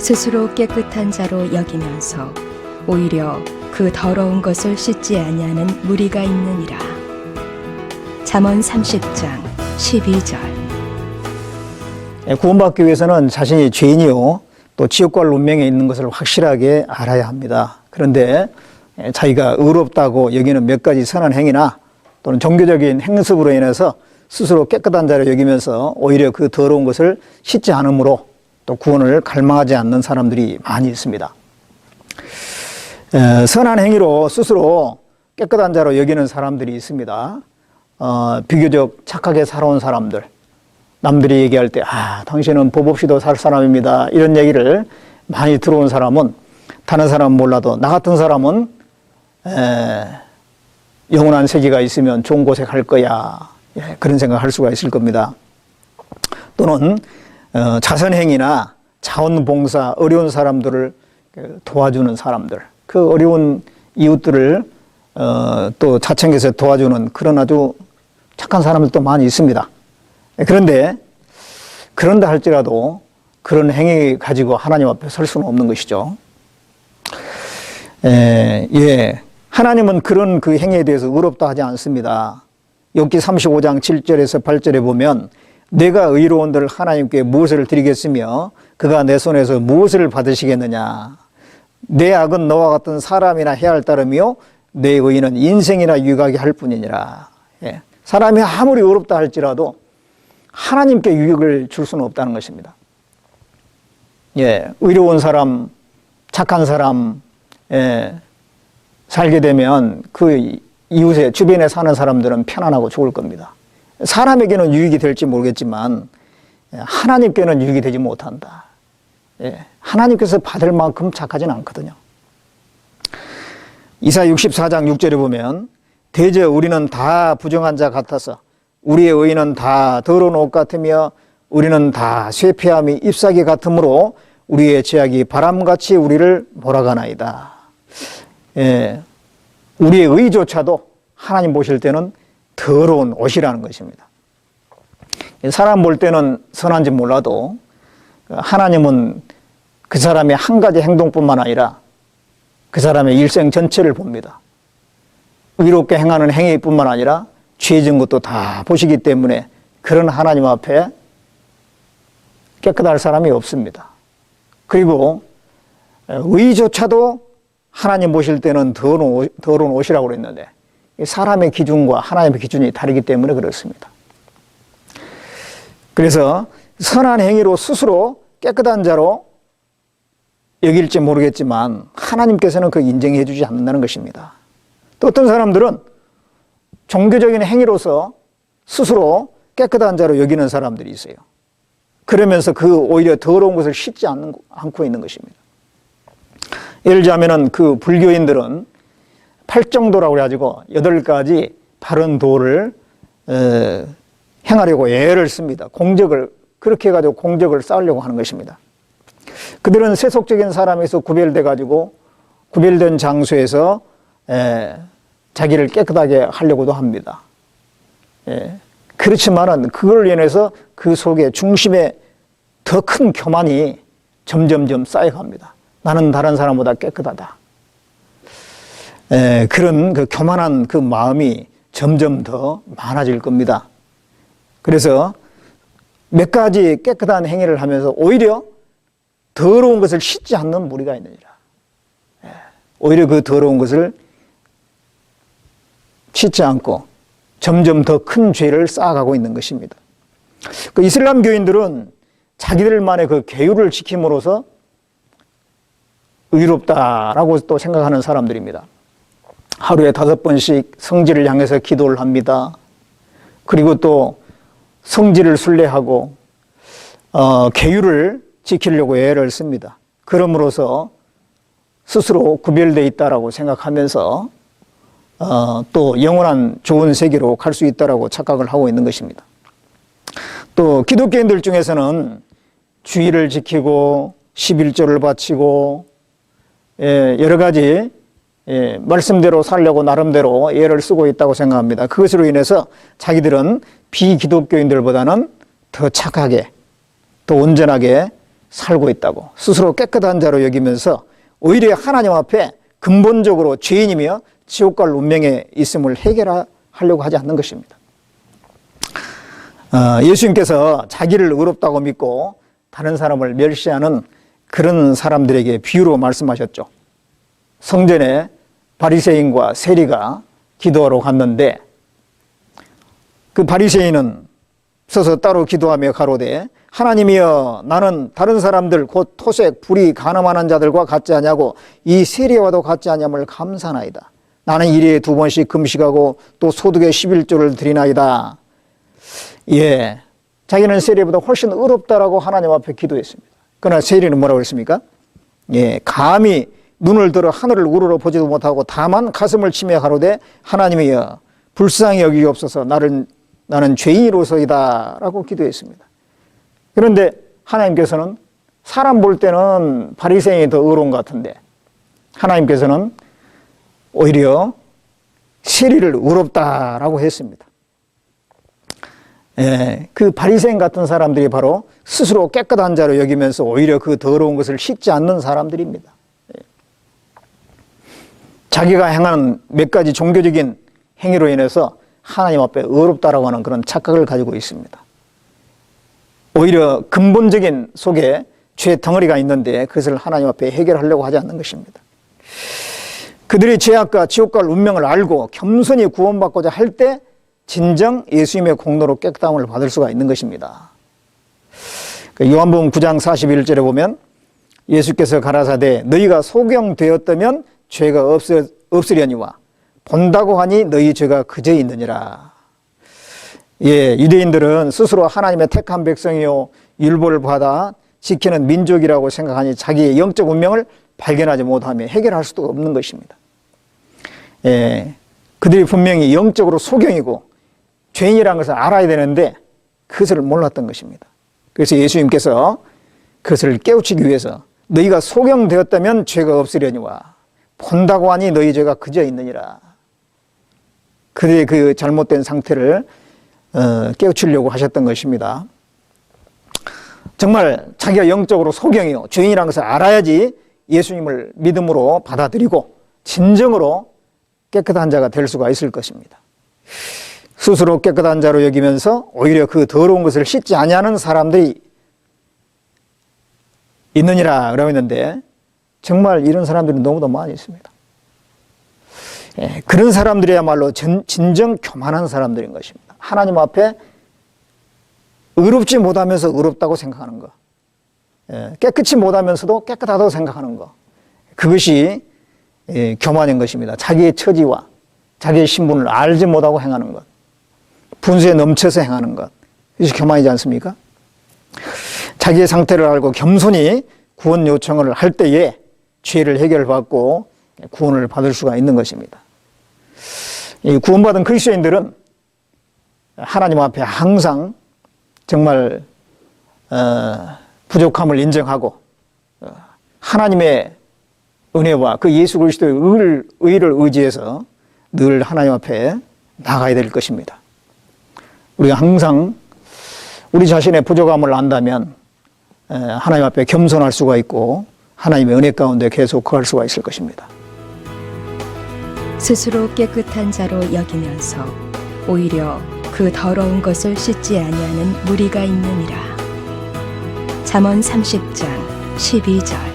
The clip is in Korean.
스스로 깨끗한 자로 여기면서 오히려 그 더러운 것을 씻지 아니하는 무리가 있느니라. 잠언 30장 12절. 구원받기 위해서는 자신이 죄인이요 또 지옥과 운명에 있는 것을 확실하게 알아야 합니다. 그런데 자기가 의롭다고 여기는 몇 가지 선한 행위나 또는 종교적인 행습으로 인해서 스스로 깨끗한 자로 여기면서 오히려 그 더러운 것을 씻지 않으므로 또 구원을 갈망하지 않는 사람들이 많이 있습니다. 선한 행위로 스스로 깨끗한 자로 여기는 사람들이 있습니다. 비교적 착하게 살아온 사람들, 남들이 얘기할 때 당신은 법 없이도 살 사람입니다, 이런 얘기를 많이 들어온 사람은, 다른 사람은 몰라도 나 같은 사람은 영원한 세계가 있으면 좋은 곳에 갈 거야, 그런 생각할 수가 있을 겁니다. 또는 자선행위나 자원봉사, 어려운 사람들을 도와주는 사람들, 그 어려운 이웃들을 또 자청해서 도와주는 그런 아주 착한 사람들도 많이 있습니다. 그런데 그런다 할지라도 그런 행위 가지고 하나님 앞에 설 수는 없는 것이죠. 하나님은 그런 그 행위에 대해서 의롭다 하지 않습니다. 욥기 35장 7절에서 8절에 보면 내가 의로운들 하나님께 무엇을 드리겠으며 그가 내 손에서 무엇을 받으시겠느냐. 내 악은 너와 같은 사람이나 해할 따름이요 내 의는 인생이나 유익하게 할 뿐이니라. 사람이 아무리 의롭다 할지라도 하나님께 유익을 줄 수는 없다는 것입니다. 의로운 사람, 착한 사람 살게 되면 그 이웃에 주변에 사는 사람들은 편안하고 좋을 겁니다. 사람에게는 유익이 될지 모르겠지만 하나님께는 유익이 되지 못한다. 하나님께서 받을 만큼 착하지는 않거든요. 이사야 64장 6절에 보면 대저 우리는 다 부정한 자 같아서 우리의 의인은 다 더러운 옷 같으며 우리는 다 쇠폐함이 잎사귀 같으므로 우리의 죄악이 바람같이 우리를 몰아가나이다. 우리의 의조차도 하나님 보실 때는 더러운 옷이라는 것입니다. 사람 볼 때는 선한지 몰라도 하나님은 그 사람의 한 가지 행동뿐만 아니라 그 사람의 일생 전체를 봅니다. 의롭게 행하는 행위뿐만 아니라 죄 지은 것도 다 보시기 때문에 그런 하나님 앞에 깨끗할 사람이 없습니다. 그리고 의조차도 하나님 보실 때는 더러운 옷이라고 그랬는데 사람의 기준과 하나님의 기준이 다르기 때문에 그렇습니다. 그래서 선한 행위로 스스로 깨끗한 자로 여길지 모르겠지만 하나님께서는 그 인정해 주지 않는다는 것입니다. 또 어떤 사람들은 종교적인 행위로서 스스로 깨끗한 자로 여기는 사람들이 있어요. 그러면서 그 오히려 더러운 것을 씻지 않고 있는 것입니다. 예를 들자면은 그 불교인들은 팔정도라고 해가지고 8가지 바른 도를 행하려고 애를 씁니다. 공적을 그렇게 해가지고 공적을 쌓으려고 하는 것입니다. 그들은 세속적인 사람에서 구별돼가지고 구별된 장소에서 자기를 깨끗하게 하려고도 합니다. 그렇지만은 그걸 인해서 그 속에 중심에 더 큰 교만이 점점점 쌓여갑니다. 나는 다른 사람보다 깨끗하다. 그런 그 교만한 그 마음이 점점 더 많아질 겁니다. 그래서 몇 가지 깨끗한 행위를 하면서 오히려 더러운 것을 씻지 않는 무리가 있느니라. 오히려 그 더러운 것을 씻지 않고 점점 더 큰 죄를 쌓아가고 있는 것입니다. 그 이슬람 교인들은 자기들만의 그 계율을 지킴으로써 의롭다라고 또 생각하는 사람들입니다. 하루에 5번씩 성지를 향해서 기도를 합니다. 그리고 또 성지를 순례하고 계율을 지키려고 애를 씁니다. 그럼으로써 스스로 구별되어 있다라고 생각하면서 또 영원한 좋은 세계로 갈 수 있다라고 착각을 하고 있는 것입니다. 또 기독교인들 중에서는 주의를 지키고 11조를 바치고 여러 가지 말씀대로 살려고 나름대로 애를 쓰고 있다고 생각합니다. 그것으로 인해서 자기들은 비기독교인들보다는 더 착하게 더 온전하게 살고 있다고 스스로 깨끗한 자로 여기면서 오히려 하나님 앞에 근본적으로 죄인이며 지옥 갈 운명에 있음을 해결하려고 하지 않는 것입니다. 예수님께서 자기를 의롭다고 믿고 다른 사람을 멸시하는 그런 사람들에게 비유로 말씀하셨죠. 성전에 바리새인과 세리가 기도하러 갔는데 그 바리새인은 서서 따로 기도하며 가로되 하나님이여 나는 다른 사람들 곧 토색, 불의, 가늠하는 자들과 같지 아니하고 이 세리와도 같지 아니함을 감사나이다. 나는 일일에 2번씩 금식하고 또 소득의 11조를 드리나이다. 예, 자기는 세리보다 훨씬 의롭다라고 하나님 앞에 기도했습니다. 그러나 세리는 뭐라고 했습니까? 예, 감히 눈을 들어 하늘을 우러러 보지도 못하고 다만 가슴을 치며 가로되 하나님이여 불쌍히 여기옵소서 나는 죄인으로서이다 라고 기도했습니다. 그런데 하나님께서는 사람 볼 때는 바리새인이 더 의로운 것 같은데 하나님께서는 오히려 세리를 의롭다라고 했습니다. 예, 그 바리새인 같은 사람들이 바로 스스로 깨끗한 자로 여기면서 오히려 그 더러운 것을 씻지 않는 사람들입니다. 예. 자기가 행하는 몇 가지 종교적인 행위로 인해서 하나님 앞에 의롭다라고 하는 그런 착각을 가지고 있습니다. 오히려 근본적인 속에 죄 덩어리가 있는데 그것을 하나님 앞에 해결하려고 하지 않는 것입니다. 그들이 죄악과 지옥 갈 운명을 알고 겸손히 구원받고자 할 때 진정 예수님의 공로로 깨끗함을 받을 수가 있는 것입니다. 요한복음 9장 41절에 보면 예수께서 가라사대 너희가 소경되었다면 죄가 없으려니와 본다고 하니 너희 죄가 그저 있느니라. 예, 유대인들은 스스로 하나님의 택한 백성이요 율법을 받아 지키는 민족이라고 생각하니 자기의 영적 운명을 발견하지 못하며 해결할 수도 없는 것입니다. 예, 그들이 분명히 영적으로 소경이고 죄인이라는 것을 알아야 되는데 그것을 몰랐던 것입니다. 그래서 예수님께서 그것을 깨우치기 위해서 너희가 소경되었다면 죄가 없으려니와 본다고 하니 너희 죄가 그저 있느니라. 그들의 그 잘못된 상태를 깨우치려고 하셨던 것입니다. 정말 자기가 영적으로 소경이요 죄인이라는 것을 알아야지 예수님을 믿음으로 받아들이고 진정으로 깨끗한 자가 될 수가 있을 것입니다. 스스로 깨끗한 자로 여기면서 오히려 그 더러운 것을 씻지 아니하는 사람들이 있느니라 그러고 있는데 정말 이런 사람들이 너무도 많이 있습니다. 예, 그런 사람들이야말로 진정 교만한 사람들인 것입니다. 하나님 앞에 의롭지 못하면서 의롭다고 생각하는 것, 예, 깨끗이 못하면서도 깨끗하다고 생각하는 것, 그것이 교만인 것입니다. 자기의 처지와 자기의 신분을 알지 못하고 행하는 것, 분수에 넘쳐서 행하는 것, 이것이 교만이지 않습니까? 자기의 상태를 알고 겸손히 구원 요청을 할 때에 죄를 해결받고 구원을 받을 수가 있는 것입니다. 이 구원받은 그리스도인들은 하나님 앞에 항상 정말 부족함을 인정하고 하나님의 은혜와 그 예수 그리스도의 의를 의지해서 늘 하나님 앞에 나가야 될 것입니다. 우리가 항상 우리 자신의 부족함을 안다면 하나님 앞에 겸손할 수가 있고 하나님의 은혜 가운데 계속 거할 수가 있을 것입니다. 스스로 깨끗한 자로 여기면서 오히려 그 더러운 것을 씻지 아니하는 무리가 있느니라. 잠언 30장 12절.